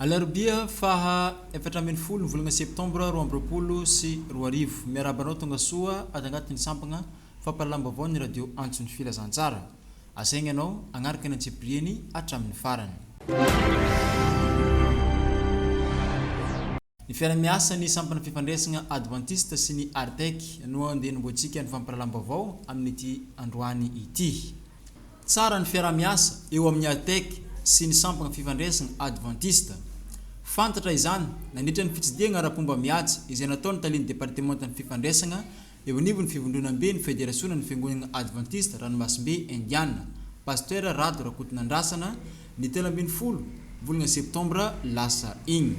Alarobia faha efatra ambin'ny folo ny volana septambra roa amby roapolo sy roa arivo. Miarabanao tonga soa adangatiny sampagna fampalalambavao ny radio andron'ny filazantsara. Asaigna anao agnaraka ny antsiprieny hatramin'ny farany. Ny Fiarahamiasan'ny sampana fifandraisana Advantista sy ny ARTEC no andeha nomboantsika ny fampalalam-bavao amin'ity androany ity. Tsara ny fiarahamiasa eo amin'ny ARTEC sy ny sampana fifandraisana Advantista. Fantatra izany nandritra ny fitsidiana ara-pomba mihaja izay nataony talian'ny departementan'ny fifandraisana eo anivon'ny fivondronam-be ny federasiona ny fiangonana Advantista ranomasimbe Indiana, pasteur Rado Rakotonandrasana ny 17 volana septambra lasa igny.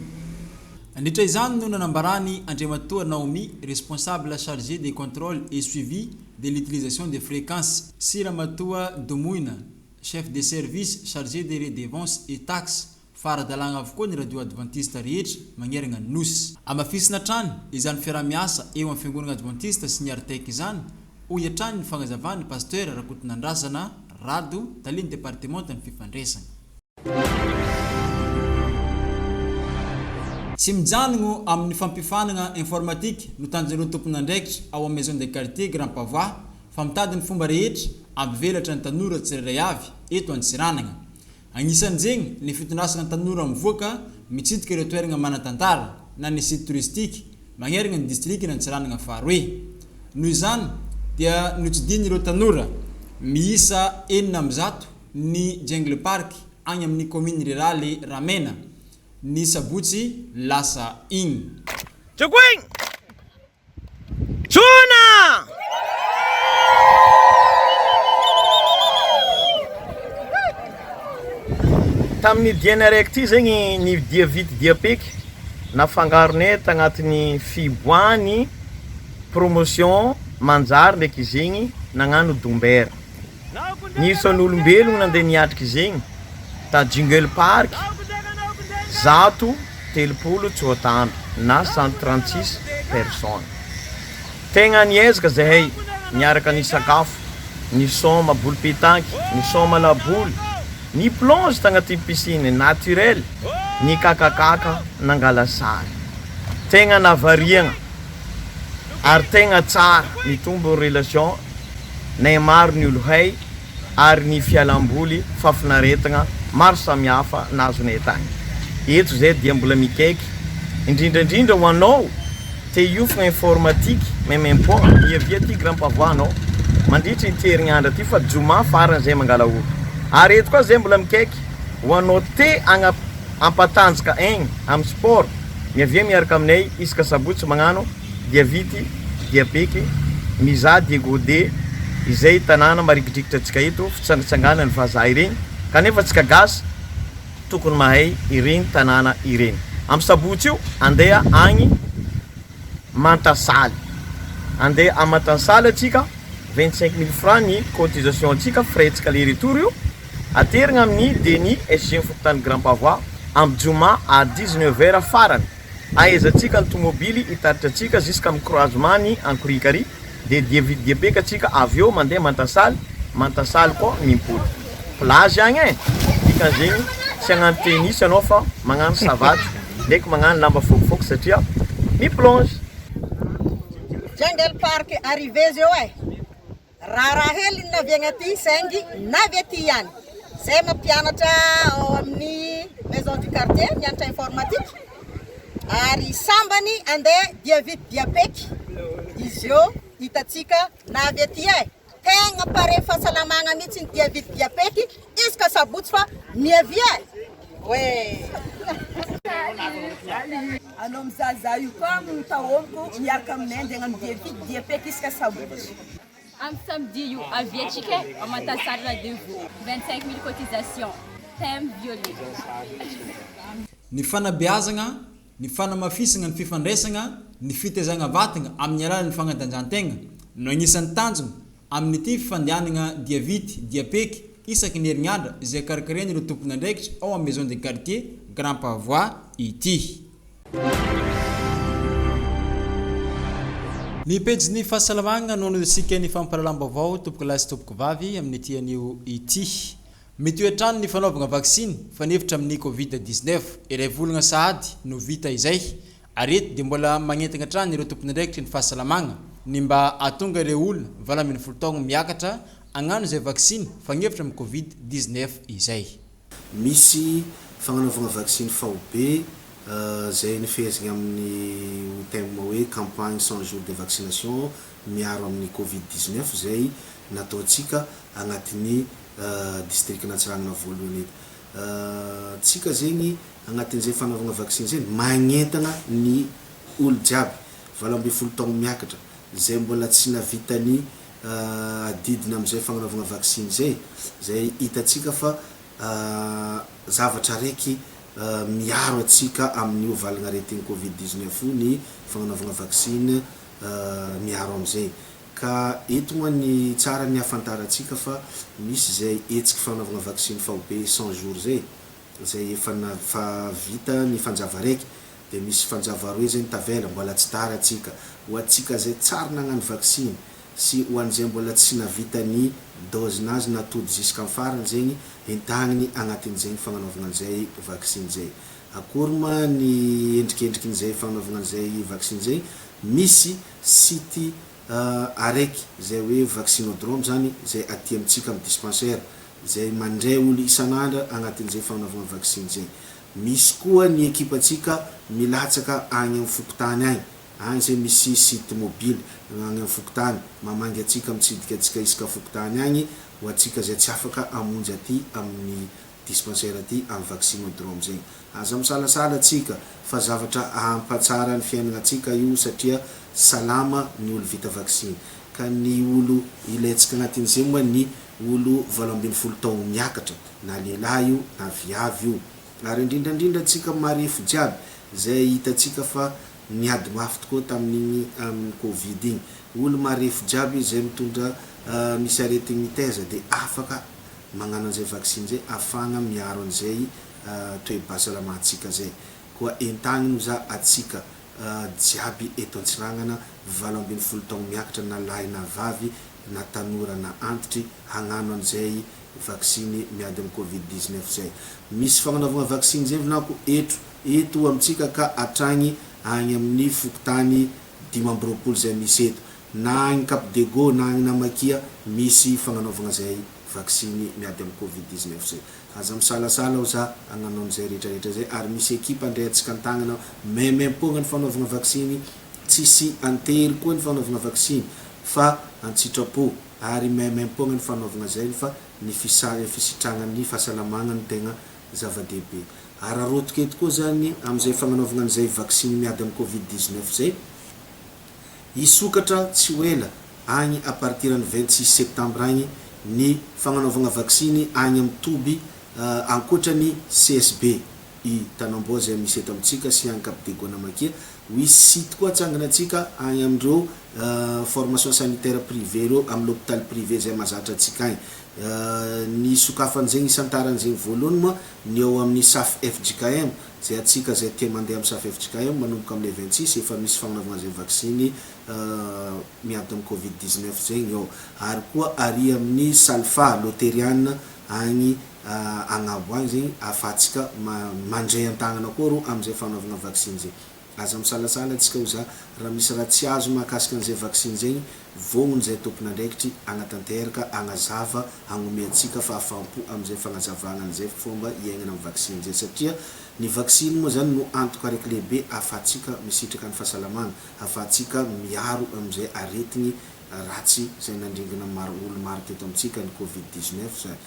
Nandritra izany no nanambarany Andriamatoa Naomi, responsable chargé des contrôles et suivi de l'utilisation des fréquences, sy Ramatoa Domoina, chef de service chargé des redevances et taxes, faradalagna avokoa ny radio Advantista rehetra magneragna NEWS. Amafisina trany izany fiarahamiasa eo amin'ny fiangonana Advantista sy ny ARTEC izany, ho iatrany ny fagnazavany pasteur Rakotonandrasana Rado talian'ny departementan'ny fifandraisana. Tsy mijanogno amin'ny fampifanana informatique no tanjon'ireo tompon'andraikitra ao amin'ny maison de quartier Grand Pavois fa mitady ny fomba rehetra ampivelatra ny tanora tsirairay avy eto Antsiranana. Agnisan'izegny ny fitondrasana ny tanora mivoaka mitsidika ireo toerana manan-tantara na ny site touristique magnerana ny district ny Antsiranana faharoe. Noho izany dia notsidiny ireo tanora miisa 900 ny Jungle Park agny amin'ny commune rurale Ramena ny sabotsy lasa igny. Tsokoing! Tsona! Tamin'ny diana raiky ty zegny ny dia vity dia peky nafangaronay tagnatin'ny fiboany promotion manjary ndraiky zegny nagnano dombera. Nisan'olombelogno nandeha niatriky zegny ta Jungle Park zato telopolo tsoatandro na 136 personnes. Tegna niezaka zahay niaraka ny sakafo, ny soma boule pétanque, ny soma la boule, ny plonge tagnaty piscine naturel, ny kakakaka nangala sary. Tegna navariagna ary tegna tsara mitombo relation nay maro ny olo hay ary ny fialamboly fafinaretagna maro samihafa nazonay tagny. Eto zay dia mbola mikaiky indrindrandrindra ho anao te hiofagna informatique memempo miavia ty Grand Pavois anao mandritra ity herignandro ty fa joma farany zay mangala olo. Ary eto koa zay mbola mikaiky ho anao te ampatanjaka aigny amin'ny sport miavia miaraka aminay isaka sabotsy magnano dia vity dia peky miza dia gode izay tanàna marikidrikitra atsika eto fitsangatsangana ny vazaha ireny kanefa tsika gasy tokony mahay ireny tanàna ireny. Amin'ny sabotsy io andeha agny Mantasaly. Andeha à Mantasaly atsika 25 000 francs ny cotisation atsika frais tsika le retour io aterigna amin'ny Denis SG Fototany Grand Pavois amin'ny joma à 19h farany. Ahezatsika ny tomobily hitaritra atsika jusqu'à amin'ny croisement ny Ankorikary de dia vidy dia beka atsika avy eo mandeha Mantasaly. Mantasaly koa mimpody plage agny e. Dikan'zegny tsy hagnano tennis anao fa magnano savaty ndraiky magnano lamba fokifoky satria miplonge. Jungle Park arrivé zio e. Raha hely naviagna aty saingy navy aty ihany. Zay mampianatra ao amin'ny maison du quartier mianatra informatique. Ary sambany andeha dia vity dia peky. Izy io hitatsika navy aty e. Tegna pare fahasalamagna mihitsy ny dia vity dia peky isaka sabotsy fa miavia e. Ouais. Anao mizahazaha io koa mitahomiko miaraka aminay andeha hagnano dia vity dia peky isaka sabotsy. Amin'ny samedi io aviatsika à Mantasaly rendez-vous 25 000 cotisation thème violet. Ny fanabeazagna, ny fanamafisagna ny fifandraisagna, ny fitezagna vatagna amin'ny alalan'ny Fantanjahan-tena no agnisan'ny tanjona amin'ity fifandehanagna dia vity dia peky isaky ny herignandro izay karakaren'ireo tompon'andraikitra ao amin'ny maison de quartier Grand Pavois ity. Ny pejy fahasalamagna nono isika ny fampalalam-bavao tompoko lahy sy tompoko vavy amin'ny ity anio ity. Mitoetrano ny fanaovana vaksiny fanefitra amin'ny COVID-19 iray volagna sahady no vita izay arety dia mbola magnentana trano ireo tompon'andraikitry ny fahasalamagna ny mba atonga ireo olona 20 taogno miakatra agnano izay vaksiny fanefitra amin'ny COVID-19 izay. Misy fagnanaovana vaksiny faobe zay nifezigna amin'ny thème hoe campagne 100 jours de vaccination miaro amin'ny COVID-19 zay nataontsika agnatin'ny district natsirangana voalohany eto. Tsika zegny agnatin'izay fanaovana vaksiny zay magnentana ny olo jiaby 20 taogno miakatra zay mbola tsy navitany adidina am'izay fagnanaovana vaksiny zay hitatsika fa zavatra raiky miaro atsika amin'ny ovalagna aretin'ny COVID-19 ny fagnanaovana vaksiny miaro am'izay. Ka eto moa ny tsara ny afantarantsika fa misy zay etsika fagnanaovana vaksiny faobe 100 jours zay efa vita ny fanjava raiky dia misy fanjava roe zay tavela mbola tsy tara atsika ho atsika zay tsara nagnano vaksiny sy ho an'izay mbola tsy navita ny dozinazy natody jusqu'à farany zegny entagniny agnatin'izay fagnanaovana an'izay vaksiny zay. Akory ma ny endrikendrikin'izay fagnanaovana an'izay vaksiny zay, misy site araiky zay hoe vaccinodrome zany zay aty amintsika amin'ny dispensaire zay mandray olo isan'andro agnatin'izay fagnanaovana vaksiny zay. Misy koa ny ekipatsika milatsaka agny amin'ny fokotany agny zay misy site mobile agny amin'ny fokotany mamangy atsika mitsidika atsika isaka fokotany agny ho atsika zay tsy afaka amonjy aty amin'ny dispensaire aty amin'ny vaccinodrome zay. Aza misalasala atsika fa zavatra ampatsara ny fiainana atsika io satria salama ny olo vita vaksiny. Ka ny olo ilaitsika agnatin'izay moa ny olo 20 taogno miakatra na lehilahy io na viavy io. Ary indrindrandrindra atsika marefo jiaby zay hitatsika fa niady mafy tokoa tamin'igny amin'ny Covid igny. Olo marefo jiaby zay mitondra misy aretigny mitaiza dia afaka magnano an'izay vaksiny zay afagna miaro an'izay toe-pahasalamatsika zay. Koa entagnino za atsika jiaby eto Antsirangana 20 taogno miakatra na lahy na vavy na tanora na antitry hagnano an'izay vaksiny miady amin'ny COVID-19 zay. Misy fagnanaovana vaksiny zay vinako eto amintsika ka atragny agny amin'ny fokotany 20 zay misy eto na agny Cap Dego na agny Namakia misy fagnanaovana zay vaksiny miady amin'ny COVID-19 zay. Aza misalasala za agnano an'izay rehetrarehetra zay ary misy ekipa andray atsika an-tagnana memem-pogna ny fanaovana vaksiny, tsisy antery koa ny fanaovana vaksiny fa antsitrapo ary memem-pogna ny fanaovana zay fa ny fisitragnan'ny fahasalamagna ny tegna zava-dehibe. Ary arotoka eto koa zany amin'izay fagnanaovana an'izay vaksiny miady amin'ny COVID-19 zay isokatra tsy ho ela agny à partir ny 26 septembre agny ny fagnanaovana vaksiny agny amin'ny Toby ankoatrany CSB i Tanamboa zay misy eto amintsika sy agny Cap Dego Namakia. Misy site koa atsangana atsika agny amindreo formation sanitaire privé reo amin'ny l'hôpital privé zay mazatra atsika agny. Ny sokafan'izay isantaran'izay voalohany moa ny eo amin'ny SAF FJKM zay atsika zay tia mandeha amin'ny SAF FJKM manomboka amin'ny 26 efa misy fagnanaovana zay vaksiny miady amin'ny COVID-19 zegny eo. Ary koa ary amin'ny Salfa Lotériane agny agnabo agny zegny afatsika mandray an-tagnana koa ro amin'izay fagnanaovana vaksiny zay. Aza misalasala atsika ho za raha misy raha tsy azo mahakasika an'izay vaksiny zegny vognony zay tompon'andraikitry agnatanteraka agnazava agnome atsika fahafaham-po amin'izay fagnazavagna an'izay fomba hiaignana amin'ny vaksiny zay satria ny vaksiny moa zany no antoka araiky lehibe ahafahantsika misitraka ny fahasalamagna, ahafahantsika miaro amin'izay aretigny ratsy zay nandringana olo maro teto amintsika ny COVID-19 zay.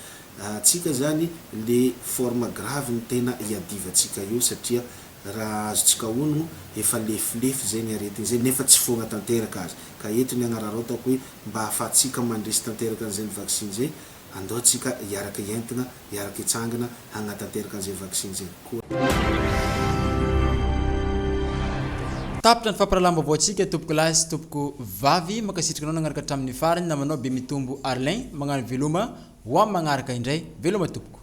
Atsika zany le forme grave ny tena hiadivantsika io satria raha azotsika ono efa lefilefy zay ny aretigny zay nefa tsy fogna tanteraka azy. Ka eto ny agnararaotako hoe mba ahafahantsika mandresy tanteraka an'izay ny vaksiny zay andao tsika hiaraka entina hiaraka hitsangana hagnatanteraka an'izay vaksiny zay. Tapitra ny famparalamba voatsika tompoko lahy sy tompoko vavy makasitraka anao nagnaraka hatramin'ny farany namanao be mitombo Arlin magnano veloma ho amin'ny magnaraka indray veloma tompoko.